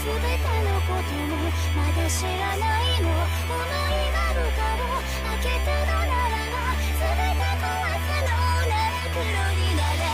全てのこともまだ知らないの。思いまぶたを開けたのならば全て壊すのなら黒になれ。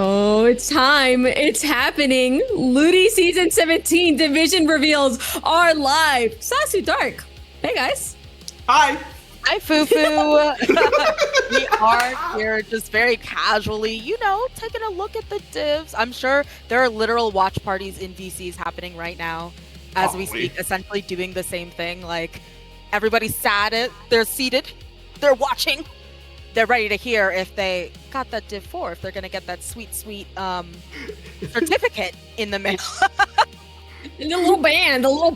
Oh, it's time. It's happening. LUTI Season 17 Division reveals are live. Sasu Dark. Hey, guys. Hi. Hi, Fufu. We are here just very casually, taking a look at the divs. I'm sure there are literal watch parties in VCs happening right now as we speak, essentially doing the same thing. Like, everybody's they're seated, they're watching. They're ready to hear if they got that Div 4, if they're going to get that sweet certificate in the mail. The little band, or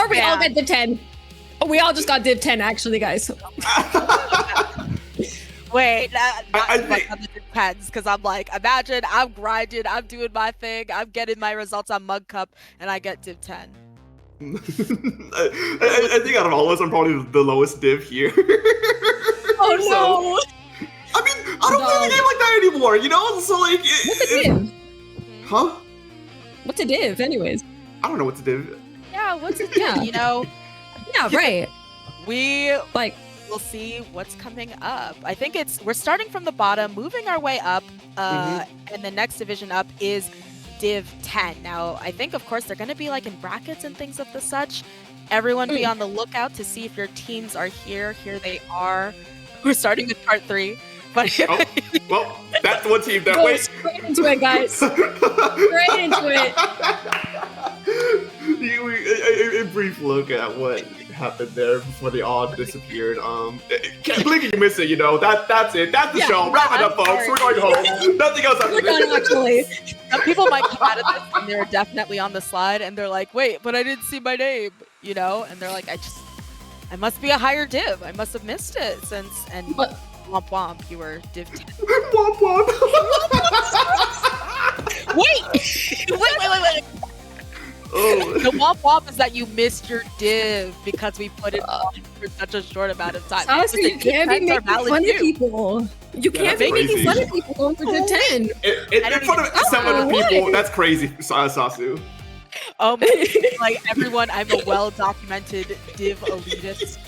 we all get Div 10. Oh, we all just got Div 10, actually, guys. Wait, I think on the Div 10s, because I'm like, imagine I'm grinding, I'm doing my thing, I'm getting my results on Mug Cup, and I get Div 10. I think out of all of us, I'm probably the lowest div here. Oh no! I mean, I don't play the game like that anymore, So like, what's a div? Huh? What's a div, anyways? I don't know what's a div. Yeah, what's a div? Yeah, right. We'll see what's coming up. I think we're starting from the bottom, moving our way up, and the next division up is Div 10. Now, I think, of course, they're going to be like in brackets and things of the such. Everyone be on the lookout to see if your teams are here. Here they are. We're starting with part 3. But well, that's one team that waits. Straight into it, guys. Straight into it. A brief look at what happened there before they all disappeared. Can't believe you miss it. That's it. That's the show. Wrap it up, folks. We're going home. Nothing else after this. Actually, some people might come out of this and they're definitely on the slide, and they're like, "Wait, but I didn't see my name," And they're like, "I must be a higher div. I must have missed it since." And womp womp, you were div 10. Womp womp. Wait. Oh. The womp womp is that you missed your div because we put it on for such a short amount of time. Honestly, you can't be making fun of people. You can't be making fun of people going for Div 10. In front of 700 people, that's crazy, Sasu. Oh my, like everyone, I'm a well-documented div elitist.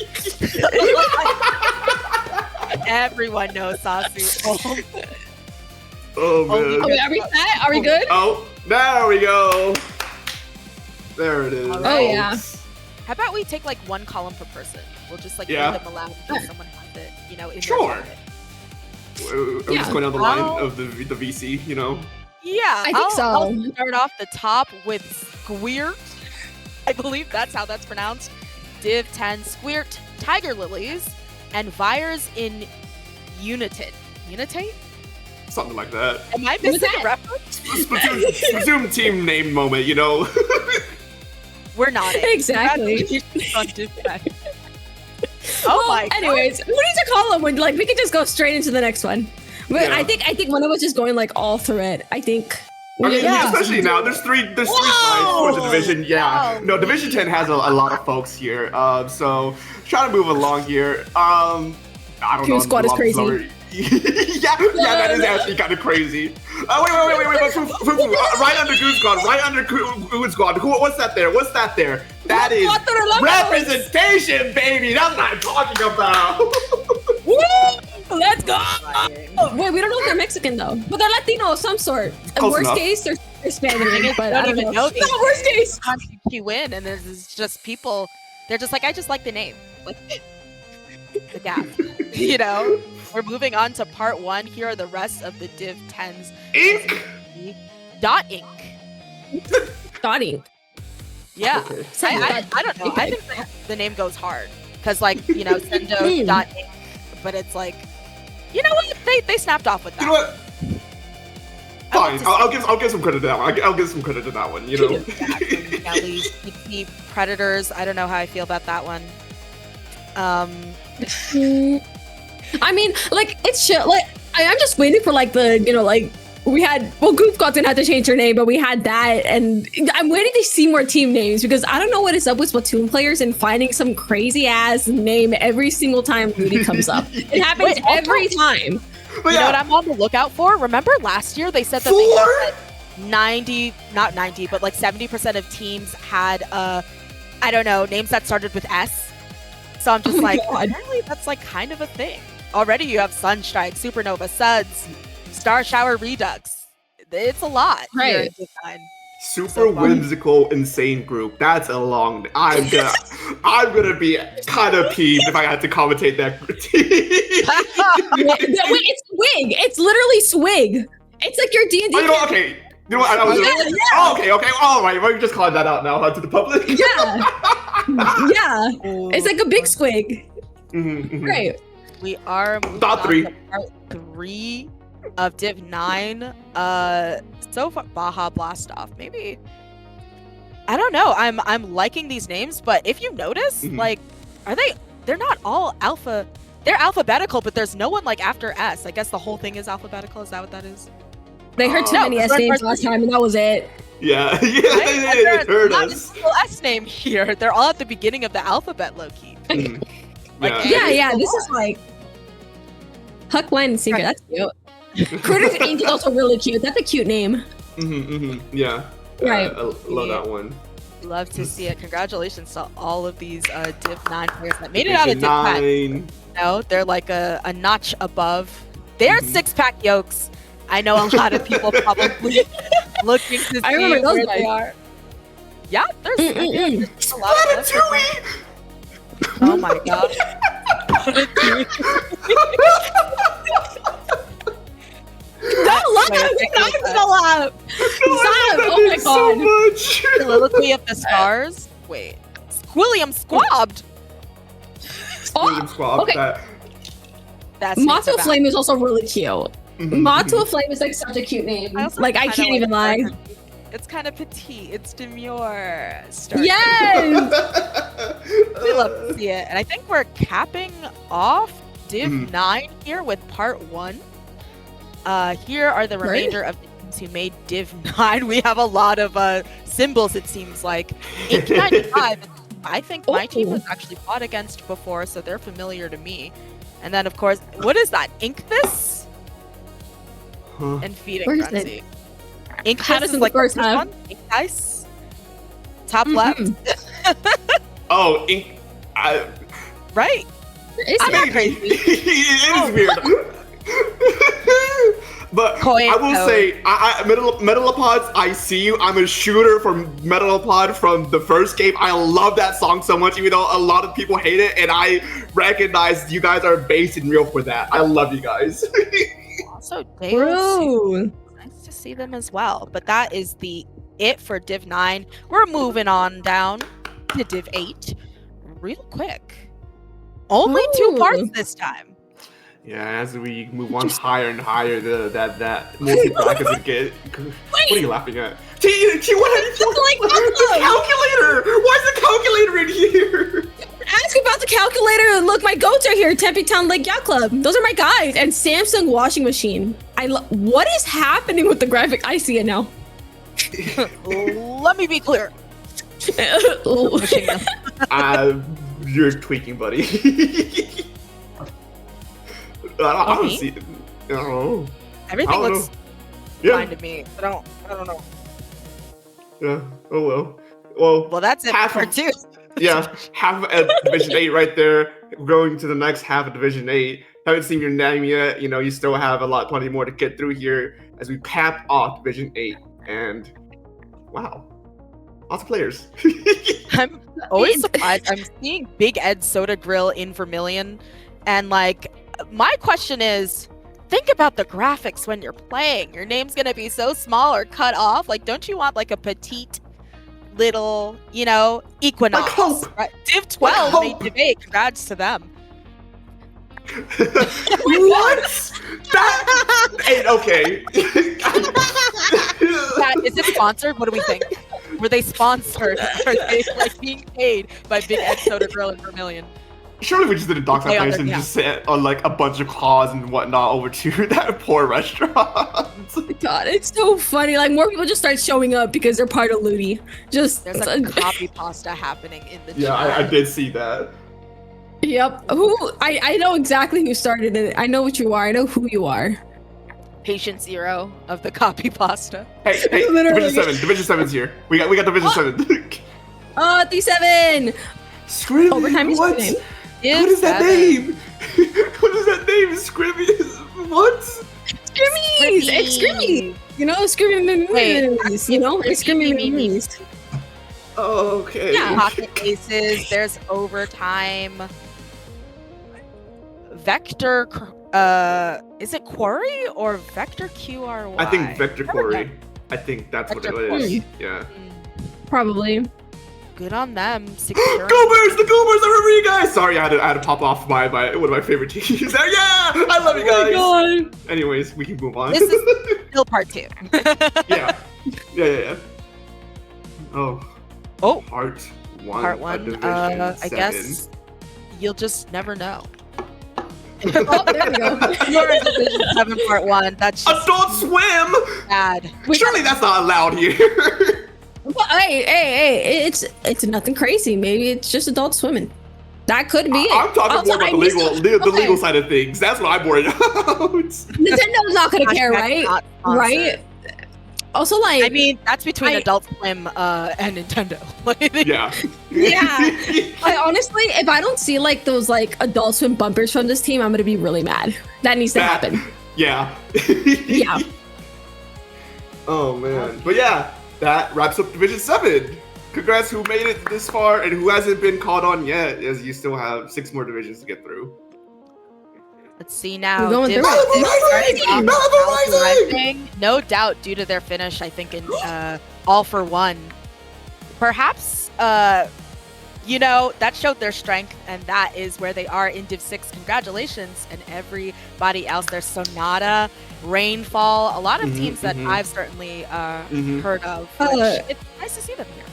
Everyone knows Sasu. Oh man. Okay, are we set? Are we good? Oh, there we go. There it is. Right. Oh yeah. How about we take like one column per person? We'll just like read them aloud in case someone has it, in sure. Their I'm just going down the line of the VC, Yeah, I think so. I'll start off the top with Squirt. I believe that's how that's pronounced. Div 10 Squirt, Tiger Lilies, and Vires in Unitate. Unitate? Something like that. Am I missing a reference? Splatoon team name moment, We're not it. Exactly. Oh my god. Anyways, who needs to call them when we could just go straight into the next one? But I think one of us just going all through it. I think. Especially now. There's three slides for the division. Yeah. No, Division 10 has a lot of folks here. So trying to move along here. I don't know. Squad is crazy. yeah, that is actually kind of crazy. Wait. Right under Goon Squad. Right under Goon Squad. What's that there? That is representation, baby. That's what I'm talking about. Woo! Let's go. Wait, we don't know if they're Mexican though, but they're Latino of some sort. Worst case, they're Hispanic. But I don't even know. No, worst case. You win, and there's just people. They're just like, I just like the name. Like the gap. We're moving on to part 1. Here are the rest of the Div 10s. Inc. Dot Inc. Yeah. Okay. I don't know. I think the name goes hard. Because Sendo Dot Inc. But it's like, you know what? They snapped off with that. You know what? Fine. I'll give some credit to that one. I'll give some credit to that one, Kelly, PT Predators. I don't know how I feel about that one. I mean, it's chill. I'm just waiting for we had Goon Squad didn't have to change their name, but we had that, and I'm waiting to see more team names because I don't know what is up with Splatoon players and finding some crazy ass name every single time LUTI comes up. It happens every time. But you know what I'm on the lookout for? Remember last year they said that they had 70% of teams had names that started with S. So I'm just apparently that's kind of a thing. Already you have Sunstrike, Supernova, Suds, Star Shower Redux. It's a lot. Here Right. in Div 9. Super So fun. whimsical, insane group. That's a long. I'm gonna be kind of peeved if I had to commentate that. Wait, it's swig. It's literally swig. It's like your D&D. Oh, you know, okay. You know what? I was. Yeah. Oh, okay. All right. We're just calling that out now, to the public. Yeah. Yeah. It's like a big squig. Right. We are moving Top on three. to part 3 of Div 9. So far, Baja Blast Off. Maybe. I don't know. I'm liking these names, but if you notice, like, they're not all alpha. They're alphabetical, but there's no one like after S. I guess the whole thing is alphabetical. Is that what that is? They heard too many S names last time, and that was it. Yeah. There's They heard not us. a single S name here. They're all at the beginning of the alphabet, low-key. Yeah. This is like Huck, Line, and Sinker. That's cute. Critters Angel is also really cute. That's a cute name. Yeah. Right. I love that one. Love to see it. Congratulations to all of these Div 9 players that made it out of Div 10. No, they're like a notch above. They're six-pack yolks. I know a lot of people probably looking to see where they are. Yeah, there's a lot of Ratatouille! Oh my god. Don't laugh! Not gonna laugh! Stop! Oh my god! So much. Soliloquy of the Stars. Wait. William Squabbed. William Squab, okay. That's Motto Flame is also really cute. Motto Flame is like such a cute name. Like I can't even lie. It's kind of petite. It's demure. Yes! We love to see it. And I think we're capping off Div 9 here with part 1. Here are the remainder of the teams who made Div 9. We have a lot of symbols, it seems like. Ink 95, I think my team was actually fought against before, so they're familiar to me. And then, of course, what is that? Ink this? And Feeding Where is Frenzy. Ink How this does is it like the first this time? one? Ink Dice? Top left? Oh, Ink. Right. It's I'm not not crazy. It is weird. But I will say, Metalopods, I see you. I'm a shooter from Metalopod from the first game. I love that song so much, even though a lot of people hate it, and I recognize you guys are based in real for that. I love you guys. Also, Bro. nice to see them as well. But that is it for Div 9. We're moving on down to Div 8 real quick. Only 2 parts this time. Yeah, as we move on higher and higher, that multi-brackets would get. What are you laughing at? What? The calculator! Why is the calculator in here? Ask about the calculator and look, my goats are here. Tempe Town Lake Yacht Club. Those are my guys. And Samsung washing machine. What is happening with the graphic? I see it now. Let me be clear. You're tweaking, buddy. I don't see it. I don't know. Everything looks fine to me. I don't know. Yeah. Oh well. Well, that's it for 2. Yeah, half of Division 8 right there. Going to the next half of Division 8. Haven't seen your name yet. You know, you still have plenty more to get through here as we cap off Division 8. And wow, lots of players. I'm always surprised. I'm seeing Big Ed Soda Grill in Vermilion, and like, my question is, think about the graphics when you're playing. Your name's gonna be so small or cut off. Like, don't you want like a petite little, Equinox? Right? Div 12 made Div 8. Congrats to them. What? Okay. Is it sponsored? What do we think? Were they sponsored? Are they like being paid by Big Ed Soda Grill in Vermilion? Surely we just didn't dox that place and just sent like a bunch of claws and whatnot over to that poor restaurant. God, it's so funny. Like, more people just start showing up because they're part of LUTI. There's a copy pasta happening in the chat. Yeah, I did see that. Yep. I know exactly who started it. I know what you are. I know who you are. Patient zero of the copy pasta. Hey, Division 7's here. We got Division 7. D7. Scrimmy, Overtime is what? name. What is that name? What is that name? Scrimmy? What? Scrimmies! It's Scrimmies! You know, Scrimmies! You know, it's Scrimmies. Okay. Yeah. Pocket Aces. There's Overtime. Vector. Is it Quarry or Vector QRY? I think Vector Quarry. I think that's what it is. Yeah. Probably. Good on them. Goobers! The Goobers! I remember you guys! Sorry, I had to pop off my one of my favorite teams. Yeah! I love you guys! Oh my God. Anyways, we can move on. This is still part 2. Yeah. Oh. Part 1. Part 1. I guess you'll just never know. Oh, there we go. You're in Division 7 Part 1. That's just Adult Swim! bad. Surely that's not allowed here. Well, hey, it's nothing crazy. Maybe it's just adult swimming. That could be it. I'm talking more about the legal side of things. That's what I'm worried about. Nintendo's not gonna care, right? Right? Also, like, I mean, that's between Adult Swim and Nintendo. Yeah. I honestly, if I don't see like those like Adult Swim bumpers from this team, I'm gonna be really mad. That needs to happen. Yeah. Yeah. Oh man, but yeah, that wraps up Division 7. Congrats who made it this far and who hasn't been caught on yet, as you still have 6 more divisions to get through. Let's see now. We're going Rising, no doubt due to their finish, I think, in All for One. Perhaps, you know, that showed their strength, and that is where they are in Div 6. Congratulations, and everybody else. There's Sonata, Rainfall, a lot of teams that I've certainly heard of. Which it's nice to see them here.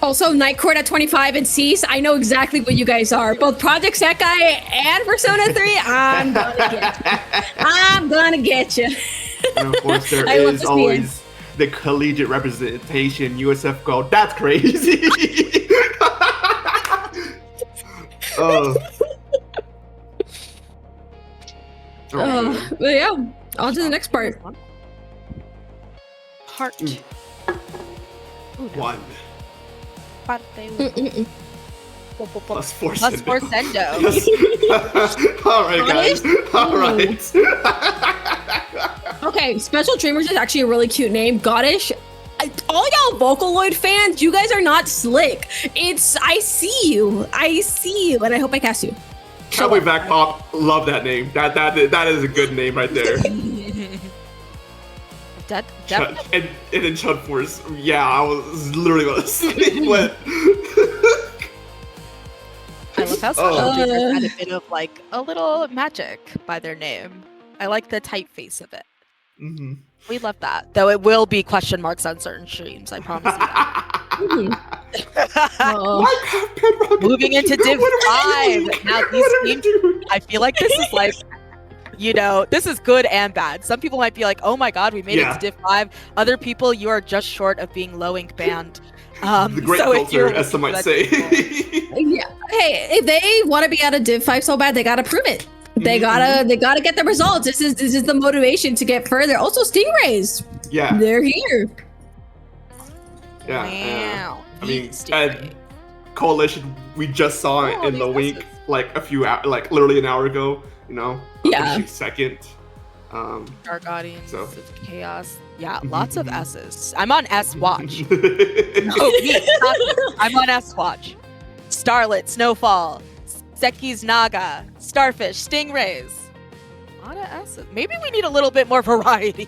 Also, Night Court at 25 and Cease. I know exactly what you guys are. Both Project Sekai and Persona 3. I'm gonna get you. And of course, there is always the collegiate representation, USF Gold. That's crazy. But yeah, on to the next part. Part 1. Plus 4 Sendo. Alright, guys. Alright. Okay, Special Dreamers is actually a really cute name. Goddish. All y'all Vocaloid fans, you guys are not slick. I see you, and I hope I cast you. Cowboy Back Pop, love that name. That is a good name right there. And then Chud Force, yeah, I was literally gonna say what. I love how Special Dreamers had a bit of like a little magic by their name. I like the typeface of it. We love that, though it will be question marks on certain streams. I promise you that. Moving into Div 5. Now these teams, I feel like this is like, you know, this is good and bad. Some people might be like, oh my god, we made it to Div 5. Other people, you are just short of being low ink banned. The great culture, as some might say. Yeah. Hey, if they want to be out of Div 5 so bad, they gotta prove it. They gotta get the results. This is the motivation to get further. Also, Stingrays. Yeah. They're here. Yeah. I mean, Coalition, we just saw it in the wink like like literally an hour ago. You know. Yeah. Second. Dark Audience of Chaos. Yeah, lots of S's. I'm on S Watch. I'm on S Watch. Starlit, Snowfall, Seki's Naga, Starfish, Stingrays. A lot of S's. Maybe we need a little bit more variety.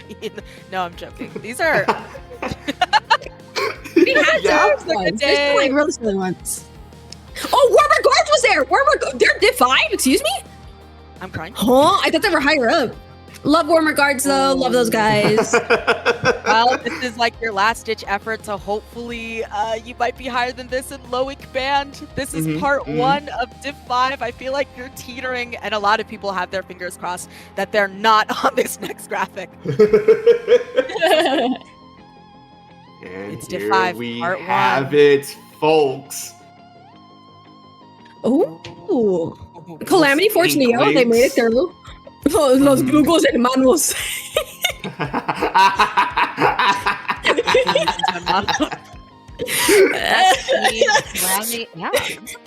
No, I'm joking. These are. We had ones. There's like really silly ones. Oh, Warmer Guards was there. They're Div 5. Excuse me. I'm crying. Huh? I thought they were higher up. Love Warmer Guards though. Love those guys. Well, this is like your last ditch effort, so hopefully you might be higher than this in low ink band. This is part 1 of Div 5. I feel like you're teetering, and a lot of people have their fingers crossed that they're not on this next graphic. And it's Div 5, we part 1. have it, folks. Ooh. Calamity Force Neo, they made it through. Los Googles and Manuals.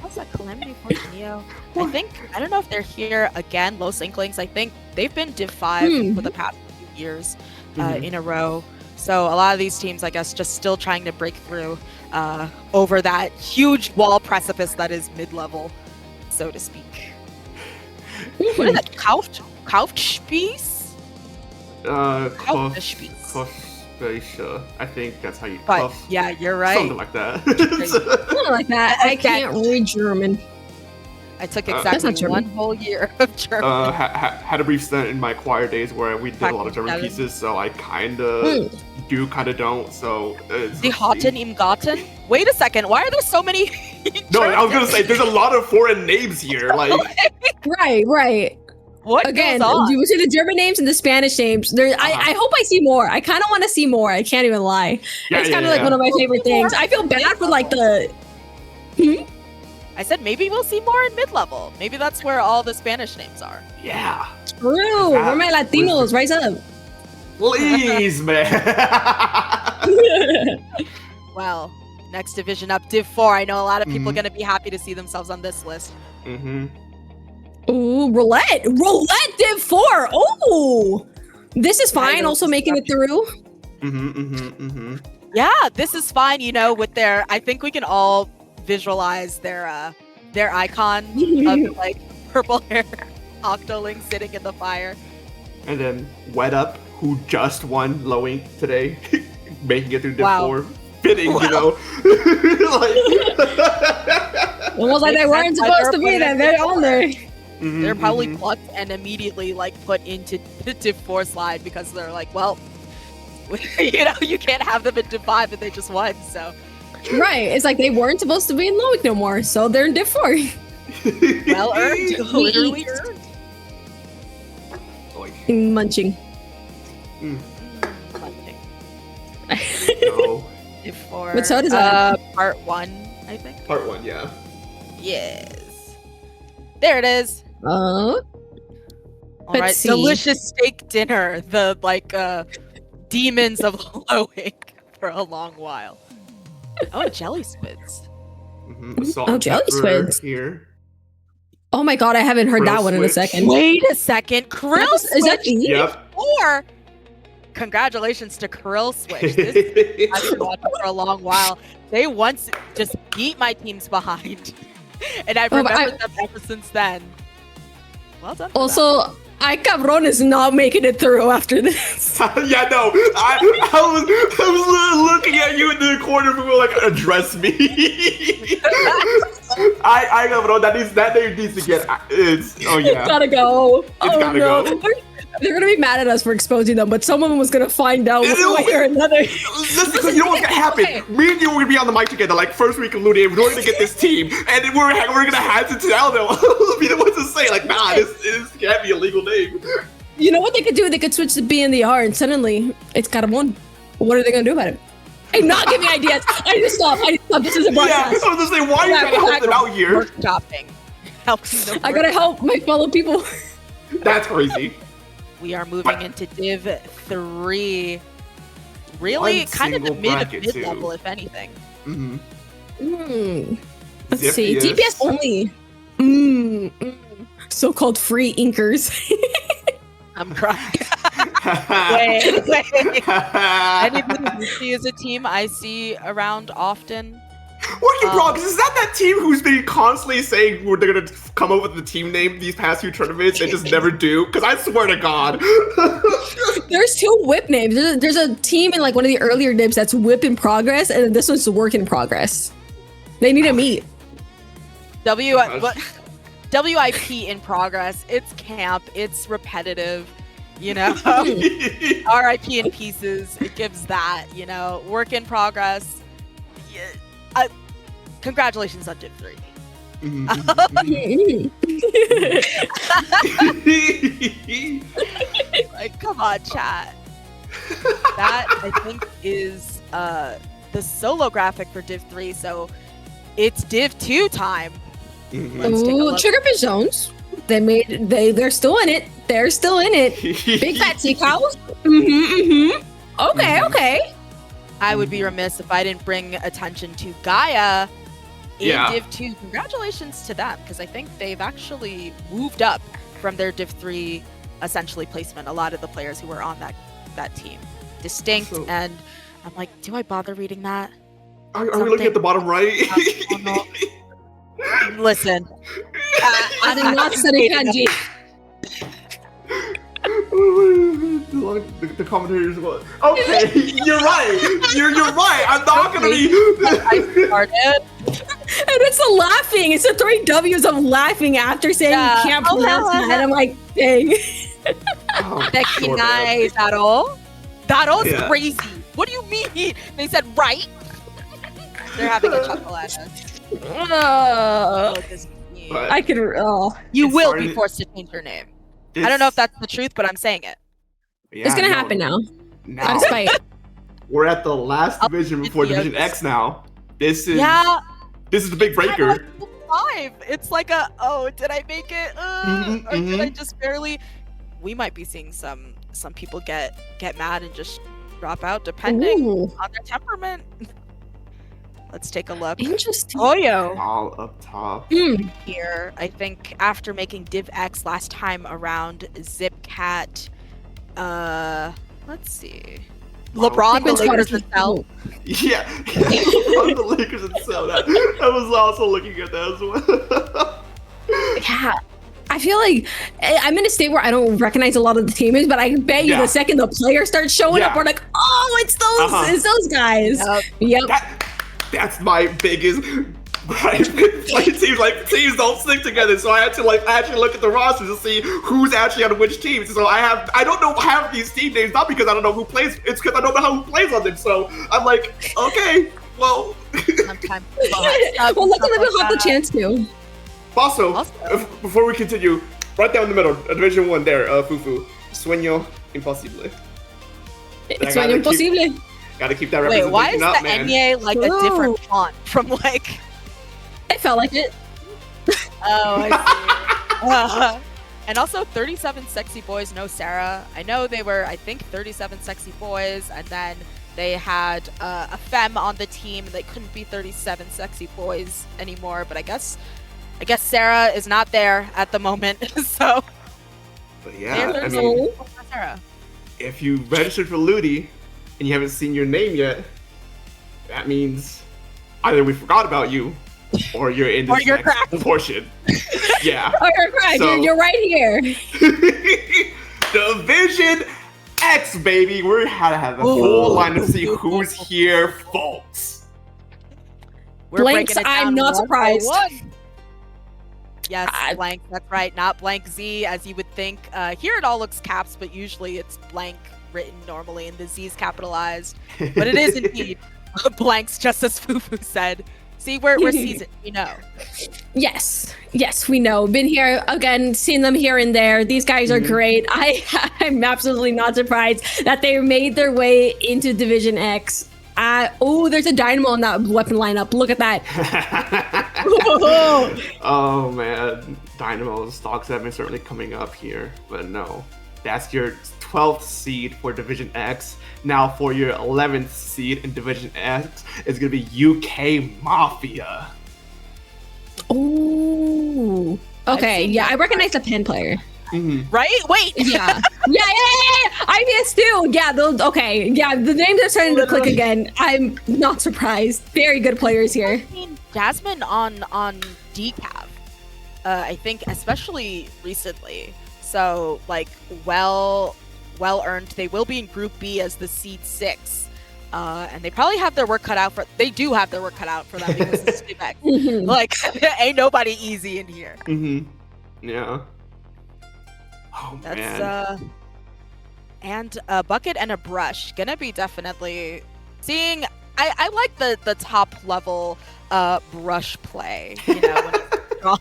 What's that Calamity Force Neo? I don't know if they're here again, Los Inklings. I think they've been Div 5 for the past few years in a row. So a lot of these teams, I guess, just still trying to break through over that huge wall precipice that is mid-level, so to speak. What is it? Couchspiece? Couchspiece. I think that's how you. But yeah, you're right. Something like that. Something like that. I can't read German. I took exactly 1 whole year of German. Had a brief stint in my choir days where we did a lot of German pieces, so I kind of do, kind of don't. So Die Hatten im Garten. Wait a second. Why are there so many? No, I was gonna say there's a lot of foreign names here. Like, right. What again? goes on? You see the German names and the Spanish names. There, I hope I see more. I kind of want to see more. I can't even lie. It's kind of like one of my favorite things. I feel bad for like the. I said maybe we'll see more in mid-level. Maybe that's where all the Spanish names are. Yeah. True. Where my Latinos? Rise up. Please, man. Well, next division up, Div 4. I know a lot of people are going to be happy to see themselves on this list. Ooh, Roulette Div 4. Oh, this is fine. Also making it through. Yeah, this is fine. You know, with their, I think we can all visualize their icon of like purple hair Octoling sitting in the fire. And then Wet Up, who just won Lowing today, making it through Div 4. Fitting, you know. Almost like they weren't supposed to be there. They're on there. They're probably plucked and immediately like put into the Div 4 slide because they're like, well, you know, you can't have them in Div 5 and they just won, so. Right, it's like they weren't supposed to be in Loic no more, so they're in Div 4. Well earned, literally earned. Munching. Munching. No. Div 4. What soda is that? Part 1, I think. Part 1, yeah. Yes. There it is. All right, see. delicious steak dinner. The like demons of Loic for a long while. Oh, jelly squids. Jelly squids here. Oh my god, I haven't heard that one in a second. Wait a second, Krill Switch. Is that me? Yep. Or congratulations to Krill Switch. This I've been watching for a long while. They once just beat my team's behind, and I've remembered them ever since then. Well done. Also, I Cabron is not making it through after this. Yeah, no. I was looking at you in the corner for like address me. I Cabron, that name needs to get. It's gotta go. It's gotta go. They're gonna be mad at us for exposing them, but someone was gonna find out one way or another. Listen, because you know what's gonna happen? Me and you are gonna be on the mic together, like first week of LUTI, we're going to get this team, and then we're gonna have to tell them, be the ones to say, like, nah, this can't be a legal name. You know what they could do? They could switch the B and the R, and suddenly it's got a 1. What are they gonna do about it? Hey, not give me ideas. I need to stop. This is a broadcast. Yeah, I was gonna say, why are you trying to help them out here? Workshopping. I gotta help my fellow people. That's crazy. We are moving into Div 3. Really, kind of the mid-level, if anything. Let's see. DPS only. So-called free inkers. I'm crying. Wait. Anybody see is a team I see around often. Work in progress. Is that team who's been constantly saying they're gonna come up with the team name these past few tournaments and just never do? Because I swear to God. There's 2 whip names. There's a team in like one of the earlier dips that's whip in progress, and this one's work in progress. They need to meet. WIP in progress. It's camp. It's repetitive. You know, RIP in pieces. It gives that. You know, work in progress. Yeah. Congratulations on Div 3. Like, come on, chat. That I think is the solo graphic for Div 3. So it's Div 2 time. Let's take a look. Triggerfish zones. They're still in it. They're still in it. Big fat sea cows. Okay. I would be remiss if I didn't bring attention to Gaia in Div 2. Congratulations to them, because I think they've actually moved up from their Div 3 essentially placement. A lot of the players who were on that that team. Distinct, So- and I'm like, do I bother reading that? Are we looking at the bottom right? Listen, I did not study kanji. The commentators go, okay, you're right. You're right. I'm not gonna be. I started. And it's the laughing. It's the 3 W's of laughing after saying Yeah. you can't pronounce that. And I'm like, dang. Oh, Becky sure, man. nice, Daro. Daro's Yeah. crazy. What do you mean? They said right. They're having a chuckle at us. Uh, Oh, this is mean. But- I could. Oh, You It's will starting be to- forced to change your name. I don't know if that's the truth, but I'm saying it. Yeah, it's gonna no, happen now. Now Out of spite. we're at the last division before videos. Division X. Now this is Yeah, the big breaker. 5. It's like a, oh, did I make it? Mhm, Or did I mhm. just barely? We might be seeing some people get mad and just drop out depending Ooh, on their temperament. Let's take a look. interesting. Oyo All up top. Hmm. here. I think after making Div X last time around, Zipcat. Let's see. Wow. LeBron, the Sequence water Lakers themselves. Yeah, on the Lakers and so that. I was also looking at that as well. Yeah. I feel like I'm in a state where I don't recognize a lot of the teammates, but I bet you Yeah. the second the players start showing up, Yeah. we're like, oh, it's those, Uh-huh. it's those guys. Yep. Yep. That's my biggest. Right, it seems like teams don't stick together, so I had to actually look at the rosters to see who's actually on which teams. So I don't know half these team names, not because I don't know who plays, it's because I don't know who plays on them. So I'm like, okay, well. Sometimes. Well, luckily we'll have the chance to. Also, Also- before we continue, right down the middle, Division 1 there, Fufu. Sueño imposible. It's gotta keep- impossible. Gotta keep that Wait, representation why is up, the man. Enye like a different Ooh. font from like? It felt like it. Oh, I see. And also 37 Sexy Boys, no Sarah. I know they were, I think, 37 Sexy Boys, and then they had a femme on the team. They couldn't be 37 Sexy Boys anymore, but I guess Sarah is not there at the moment. So But yeah, I there's mean, Sarah. if you registered for LUTI and you haven't seen your name yet, that means either we forgot about you or you're in Or this you're next cracked. portion. Yeah. Oh, you're correct. So- You're right here. Division X, baby. We had to have a whole line to see who's here, folks. We're Blanks, breaking it I'm down not one by surprised. one. Yes, I- blank. That's right. Not blank Z, as you would think. Here it all looks caps, but usually it's blank written normally, and the Z is capitalized. But it is indeed blanks, just as Fufu said. See, we're seasoned. You know. Yes, we know. Been here again, seen them here and there. These guys are great. I'm absolutely not surprised that they made their way into Division X. Oh, there's a dynamo in that weapon lineup. Look at that. Oh man, Dynamo's stocks have been certainly coming up here, but no, that's your 12th seed for Division X. Now for your 11th seed in Division X is gonna be UK Mafia. Oh, okay. seen Yeah, that I recognize the pen player. Right? Wait. Yeah. yeah. I missed too. Yeah. Those. Okay. Yeah. The names are starting to click again. I'm not surprised. Very good players here. I've seen Jasmine on decaf. I think especially recently. So like well earned. They will be in Group B as the seed 6. And they probably have their work cut out for. They do have their work cut out for them because it's Quebec. Like ain't nobody easy in here. Yeah. Oh That's man. and a bucket and a brush. Gonna be definitely seeing. I like the top level brush play. You know, when it's strong.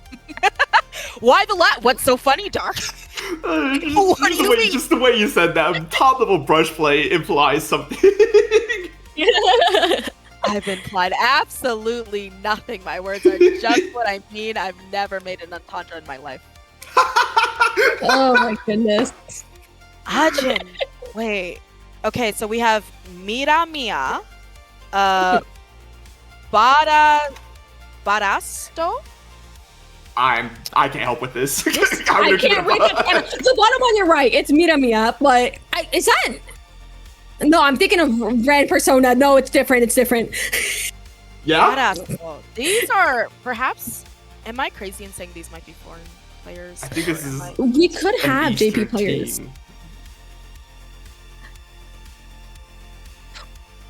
Why the What's so funny, Dark? What do you mean? Just the way you said that, top level brush play implies something. I've implied absolutely nothing. My words are just what I mean. I've never made an entendre in my life. Oh my goodness. Ajin. Wait. Okay, so we have Miramia, Barasto. I can't help with this. I can't read it. The bottom on your right, it's Miramia, but is that No, I'm thinking of Red Persona. No, it's different. It's different. Yeah. Badass. These are perhaps. Am I crazy in saying these might be foreign players? I think this is We could an have JP Eastern players. team.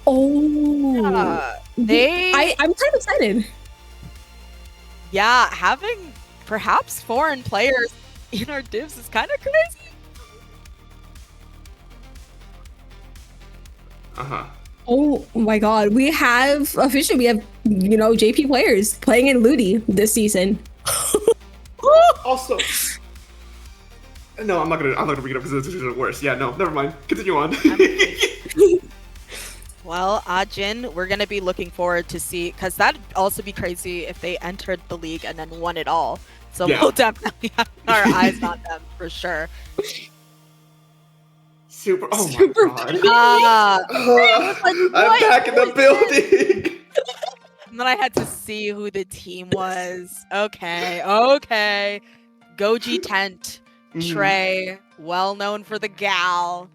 Oh, I'm kind of excited. Yeah, having perhaps foreign players in our divs is kind of crazy. Oh my god, we have JP players playing in LUTI this season. Also, no, I'm not gonna bring it up because it's worse. Yeah, no, never mind. Continue on. Well, Jin, we're gonna be looking forward to see, because that'd also be crazy if they entered the league and then won it all. So Yeah. we'll definitely have our eyes on them for sure. Super. Oh Super my god. I'm back in the building. And then I had to see who the team was. Okay. Goji Tent, Trey, well known for the gal.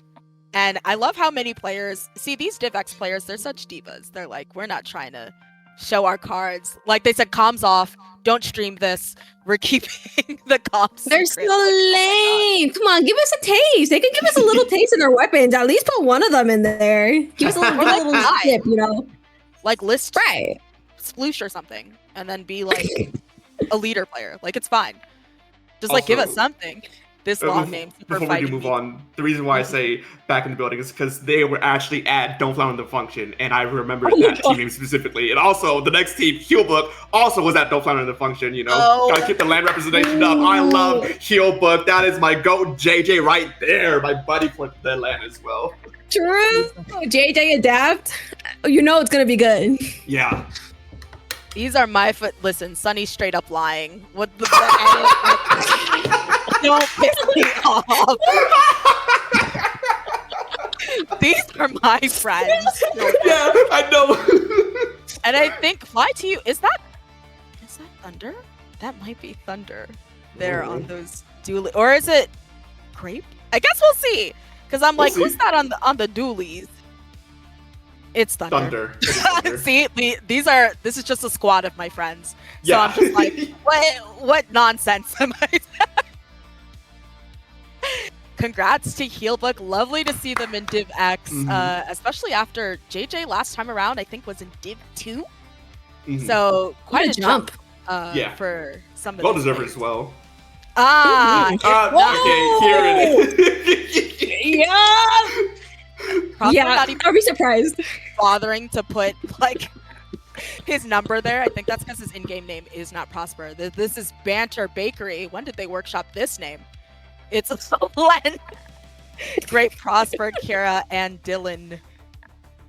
And I love how many players, see these DivX players, they're such divas. They're like, we're not trying to show our cards. Like they said, comms off, don't stream this. We're keeping the comms They're secret. so lame. Come on, give us a taste. They could give us a little taste of their weapons. At least put one of them in there. Give us a little tip, Like list Right. Sploosh or something. And then be like a leader player. Like it's fine. Just like give us Also, something. This long name. Super Before we do fighting move me. on, the reason why I say back in the building is because they were actually at Don't Flower in the Function, and I remember that team name specifically. And also, the next team, Heelbook, also was at Don't Flower in the Function. Gotta keep the land representation up. I love Heelbook. That is my GOAT JJ right there, my buddy for the land as well. True. JJ Adapt. You know it's gonna be good. Yeah. These are my foot. Listen, Sunny's straight up lying. What the? Don't piss me off. These are my friends. Yeah, I know. And I think Fly to You is that Thunder? That might be Thunder. There on those dually, or is it Grape? I guess we'll see. Because I'm like, who's that on the dualies? It's Thunder. See, this is just a squad of my friends. So Yeah. I'm just like, what nonsense am I? Congrats to Heelbook. Lovely to see them in Div X, especially after JJ last time around, I think was in Div 2. So quite a jump for some of well these deserved players. as well. Okay, here it is. Yeah. Probably Yeah, not even I'll be surprised. bothering to put like his number there. I think that's because his in-game name is not Prosper. This is Banter Bakery. When did they workshop this name? It's Len. Great Prosper, Kira, and Dylan.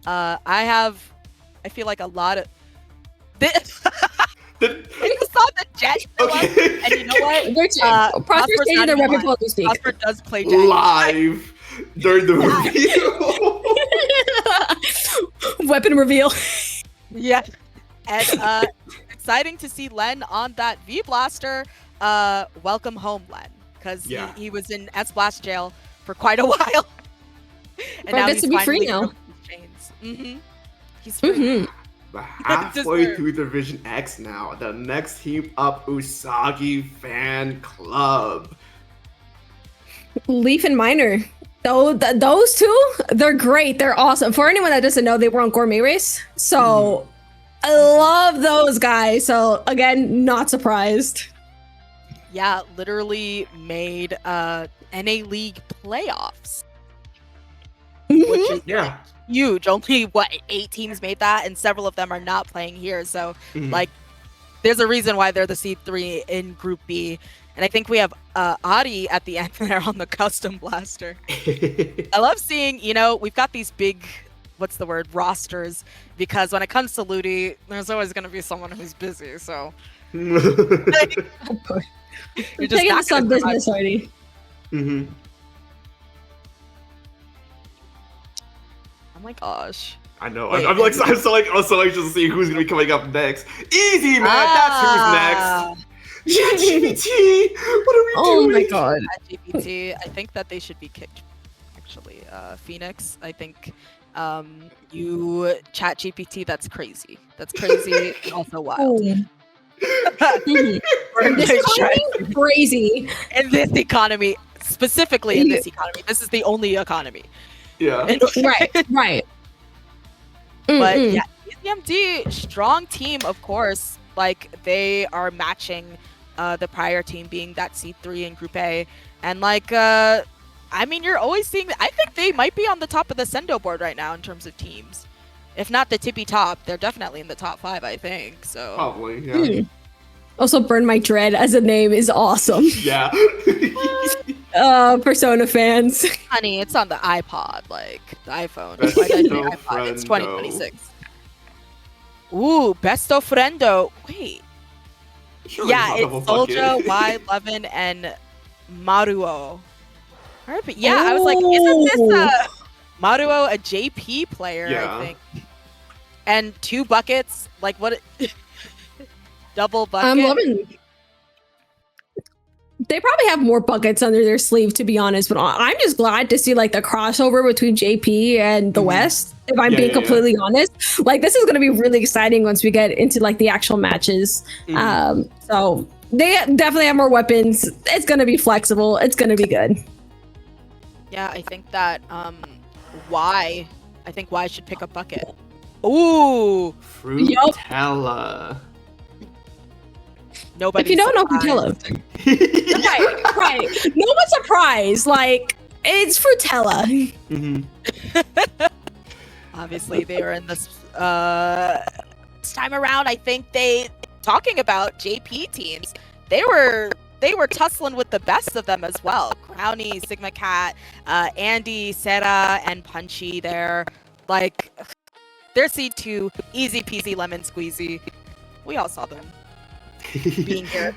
I feel like a lot of this. You saw the jet show up, and you know what? Prosper's changing their weapon while we speak. Prosper does play jet. Live during the reveal. Weapon reveal. Yeah. And exciting to see Len on that V Blaster. Welcome home, Len. Because he was in S Blast jail for quite a while. And now gets he's to be free now. Chains. He's free. Halfway through Division X now. The next team up, Usagi Fan Club. Leaf and Miner. Those two, they're great. They're awesome. For anyone that doesn't know, they were on Gourmet Race. So I love those guys. So again, not surprised. Yeah, literally made NA League playoffs. Which is huge. Only 8 teams made that, and several of them are not playing here. So like there's a reason why they're the seed 3 in Group B. And I think we have Adi at the end there on the custom blaster. I love seeing, we've got these big, rosters, because when it comes to LUTI, there's always going to be someone who's busy. So you're just taking not some gonna business already. Oh my gosh. I know. I'm so anxious to see who's gonna be coming up next. Easy, man. That's who's next. ChatGPT. What are we doing? Oh my god. ChatGPT. I think that they should be kicked. Actually, Phoenix. I think you chat GPT, that's crazy. That's crazy and also wild. This economy, crazy. In this economy, specifically in this economy, this is the only economy. Yeah. Right. But yeah, ECMD, strong team, of course. Like, they are matching the prior team being that C3 in Group A. And like, I mean, you're always seeing, I think they might be on the top of the Sendo board right now in terms of teams. If not the tippy top, they're definitely in the top 5, I think. So Probably, yeah. Also, Burn My Dread as a name is awesome. Yeah. Persona fans. Honey, it's on the iPod, like the iPhone. Best Why did I say of iPod? It's friendo. 2026. Ooh, Besto Friendo. Wait. Surely Yeah, not double it's Soldier, bucket. Y11, and Maruo. Alright, but yeah, I was like, isn't this Maruo a JP player, Yeah. I think? And 2 buckets, like what? Double bucket? I'm loving. They probably have more buckets under their sleeve, to be honest. But I'm just glad to see like the crossover between JP and the West. If I'm being completely honest, like this is going to be really exciting once we get into like the actual matches. So they definitely have more weapons. It's going to be flexible. It's going to be good. Yeah, I think that Y should pick a bucket. Ooh, Frutella. nobody. If you don't know Frutella, right. No one's surprised. Like it's Frutella. Obviously, they are in this time around. I think they talking about JP teams. They were tussling with the best of them as well. Crowny, Sigma Cat, Andy, Sarah, and Punchy. There, like they're C2, easy peasy lemon squeezy. We all saw them being here.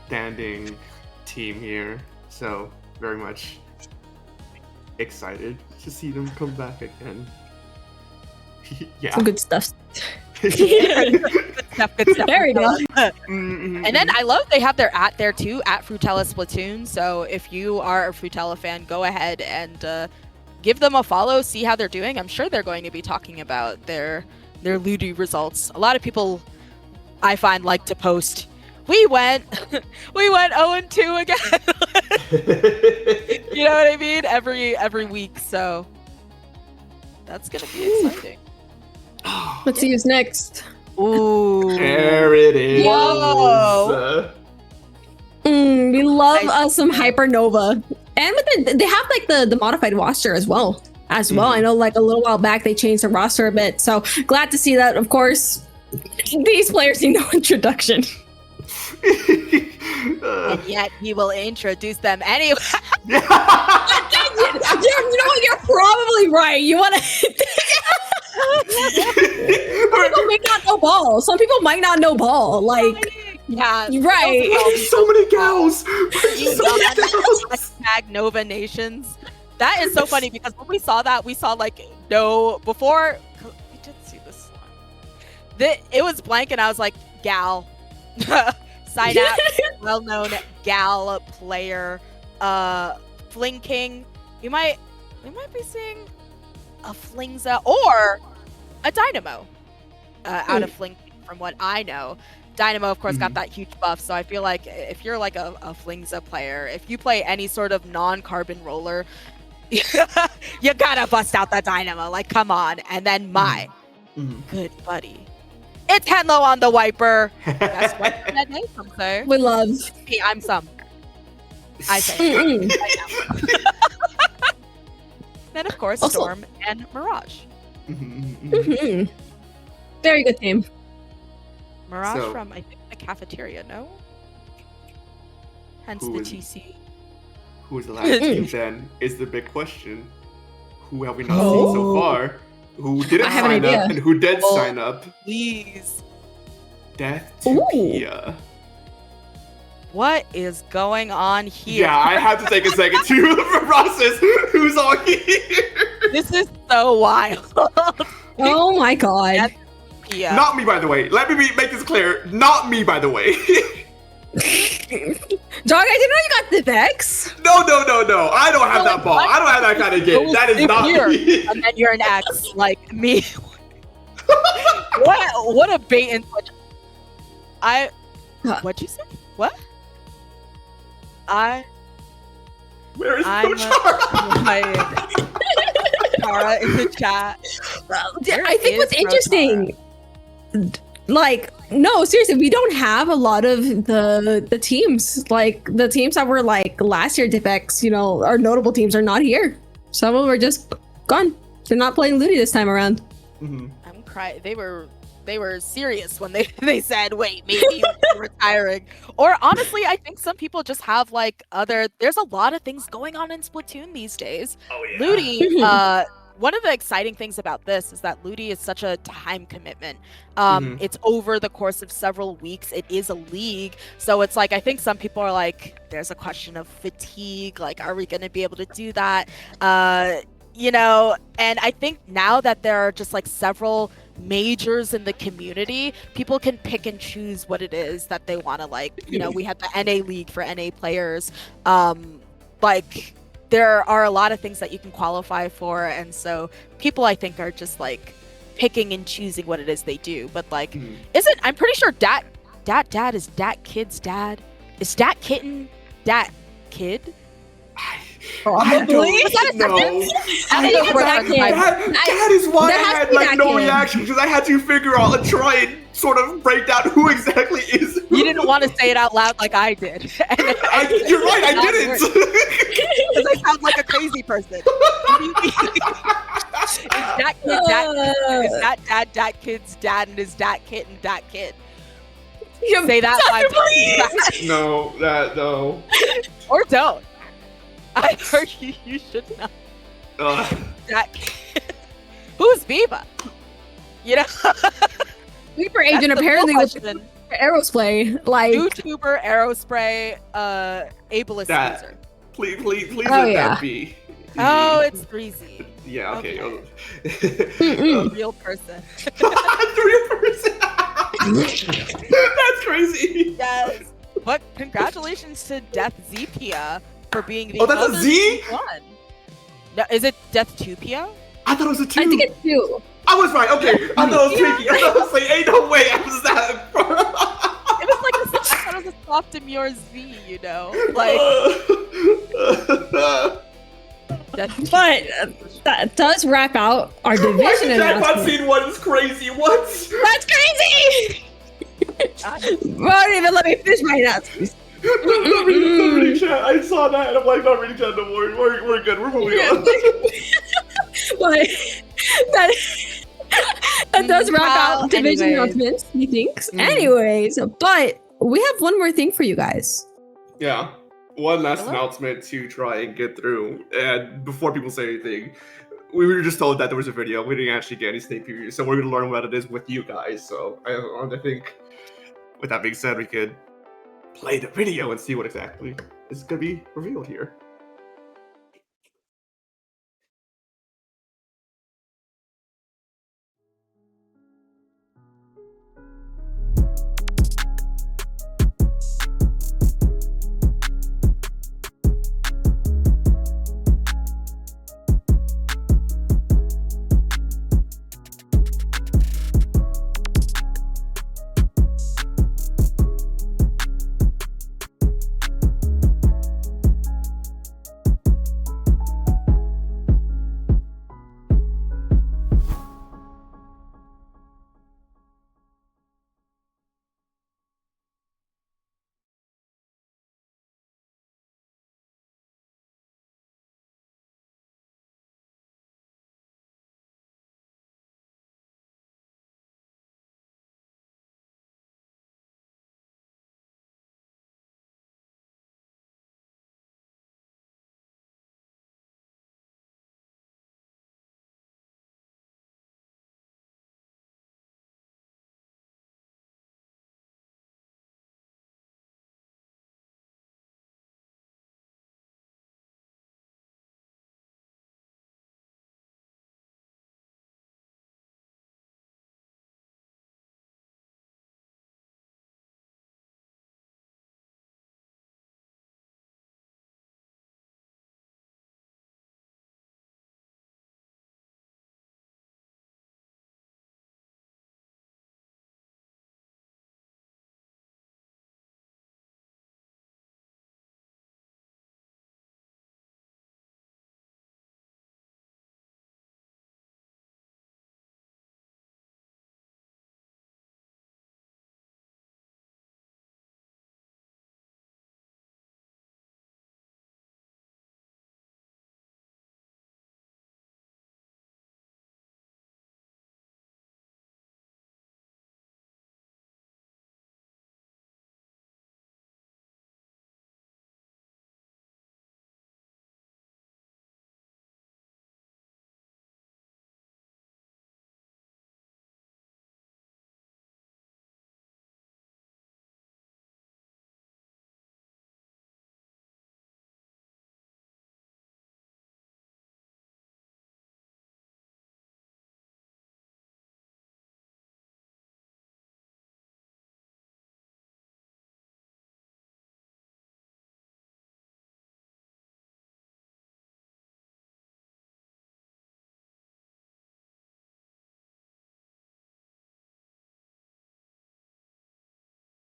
Standing team here, so very much excited to see them come back again. Yeah. Some good stuff. Good stuff. There we go. And then I love they have their @ there too, @ Frutella Splatoon. So if you are a Frutella fan, go ahead and give them a follow, see how they're doing. I'm sure they're going to be talking about their LUTI results. A lot of people I find like to post, we went 0-2 again. You know what I mean? Every week. So that's gonna be exciting. Let's see who's next. Ooh. There it is. Whoa. We love some Hypernova. And with they have like the modified roster as well. I know like a little while back they changed the roster a bit. So glad to see that. Of course, these players need no introduction. And yet he will introduce them anyway. You know what? You're probably right. You want to. Some people may not know ball. Some people might not know ball. Like, yeah, right. So many gals. Hashtag Nova Nations. That is so funny because when we saw that, we saw like before we did see this one. It was blank, and I was like, gal. Sign up, well-known gal player, Fling King. We might be seeing a Flingza or a Dynamo out of Fling King, from what I know. Dynamo, of course, got that huge buff, so I feel like if you're like a Flingza player, if you play any sort of non-carbon roller, you gotta bust out the Dynamo. Like, come on. And then my good buddy. It's Henlo on the wiper. That's what that name from, sir. We love. Me, I'm some. I say. Then, of course, Also- Storm and Mirage. Very good name. Mirage So- from, I think, the cafeteria, no? Hence Who the is- TC. Who is the last team then? Is the big question. Who have we not seen so far? Who didn't I have an sign idea. up and who did Oh. sign up? Please. Death to Pia. What is going on here? Yeah, I have to take a second to process who's on here. This is so wild. Oh my god. Yeah. Not me, by the way. Let me make this clear. Not me, by the way. Dog, I didn't know you got the Vex. No. I don't have that ball. I don't have that kind of game. That is not me. And then you're an X, like me. What a bait and switch. What'd you say? What? Where is I'm Chara? Chara in the chat. I think what's interesting, like, no, seriously, we don't have a lot of the teams. Like, the teams that were like last year defects, you know, our notable teams are not here. Some of them are just gone. They're not playing LUTI this time around. Mm-hmm. I'm crying. They were serious when they said, wait, maybe we're retiring. Or honestly, I think some people just have like there's a lot of things going on in Splatoon these days. Oh yeah. LUTI, one of the exciting things about this is that LUTI is such a time commitment. It's over the course of several weeks. It is a league. So it's like, I think some people are like, there's a question of fatigue. Like, are we going to be able to do that? You know, and I think now that there are just like several majors in the community, people can pick and choose what it is that they want to, like, you know, we had the NA league for NA players. Like, there are a lot of things that you can qualify for, and so people, I think, are just like picking and choosing what it is they do. But like, I'm pretty sure dad is Dat Kid's dad. Is Dat Kitten Dat Kid? Probably. That is why I had like no reaction, because I had to figure out and try and sort of break down who exactly is who. You didn't want to say it out loud like I did. You're right, I didn't. Because I sound like a crazy person. Is that kid's dad, and is that kitten that kid? Say that 5 times. No. Or don't. I heard you should know. That kid. Who's Viva? You know? Sweeper agent apparently was Aerospray, like YouTuber Aerospray, ableist user. Please let that be. Oh, it's 3Z. Yeah, okay. Real person. Real person. That's crazy. Yes. But congratulations to Death Zpia for being the that's a Z? one. No, is it Death 2Pia? I thought it was a 2. I think it's 2. I was right. Okay, I thought it was tricky. I thought it was like, ain't no way I was that. It was like I thought it was a soft demure Z, you know, like. But that does wrap out our division announcement. Scene 1 is crazy. What? That's crazy. Don't even let me finish my announcement. Not reading chat. I saw that and I'm like, not reading chat no more. We're good. We're moving on. But that does wrap out division announcements, he thinks. Anyways, but we have one more thing for you guys. Yeah. One last announcement to try and get through. And before people say anything, we were just told that there was a video. We didn't actually get any sneak previews, so we're going to learn what it is with you guys. So I think, with that being said, we could play the video and see what exactly is going to be revealed here.